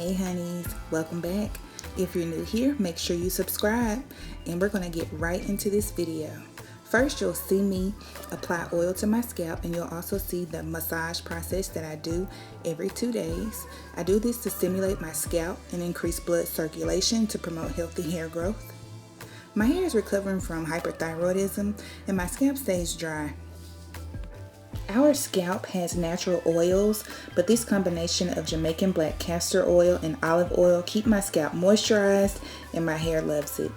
Hey honeys, welcome back. If you're new here, make sure you subscribe, and we're going to get right into this video. First, you'll see me apply oil to my scalp, and you'll also see the massage process that I do every 2 days. I do this to stimulate my scalp and increase blood circulation to promote healthy hair growth. My hair is recovering from hyperthyroidism, and my scalp stays dry. Our scalp has natural oils, but this combination of Jamaican black castor oil and olive oil keep my scalp moisturized, and my hair loves it.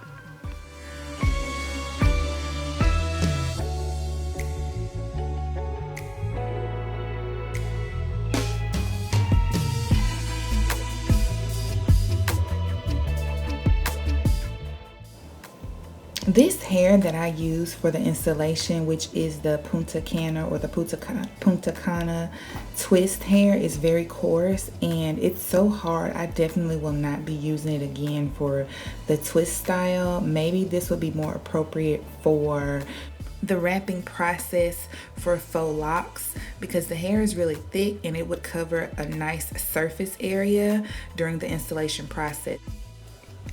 This hair that I use for the installation, which is the punta cana or the punta cana twist hair, is very coarse and it's so hard. I definitely will not be using it again for the twist style. Maybe this would be more appropriate for the wrapping process for faux locks, because the hair is really thick and it would cover a nice surface area during the installation process.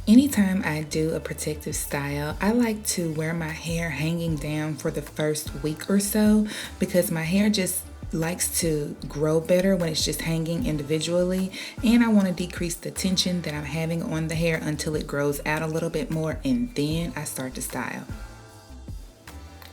Anytime I do a protective style, I like to wear my hair hanging down for the first week or so, because my hair just likes to grow better when it's just hanging individually, and I want to decrease the tension that I'm having on the hair until it grows out a little bit more, and then I start to style.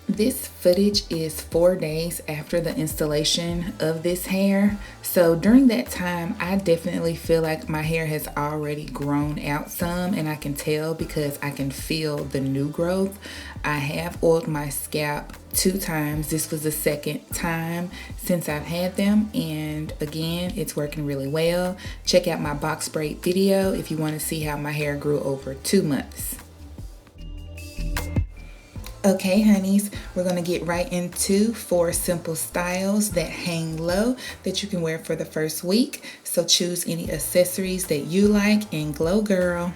This footage is 4 days after the installation of this hair. So during that time, I definitely feel like my hair has already grown out some, and I can tell because I can feel the new growth. I have oiled my scalp 2 times. This was the second time since I've had them, and again, it's working really well. Check out my box braid video if you want to see how my hair grew over 2 months. Okay, honeys, we're going to get right into 4 simple styles that hang low that you can wear for the first week. So choose any accessories that you like and glow, girl.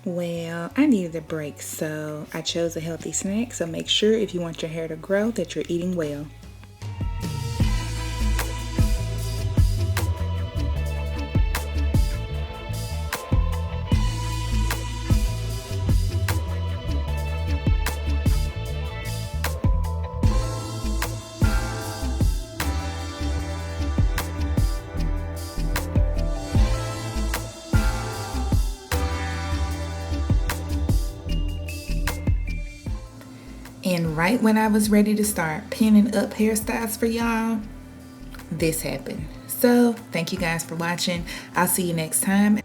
Well, I needed a break, so I chose a healthy snack. So make sure if you want your hair to grow that you're eating well. And right when I was ready to start pinning up hairstyles for y'all, this happened. So thank you guys for watching. I'll see you next time.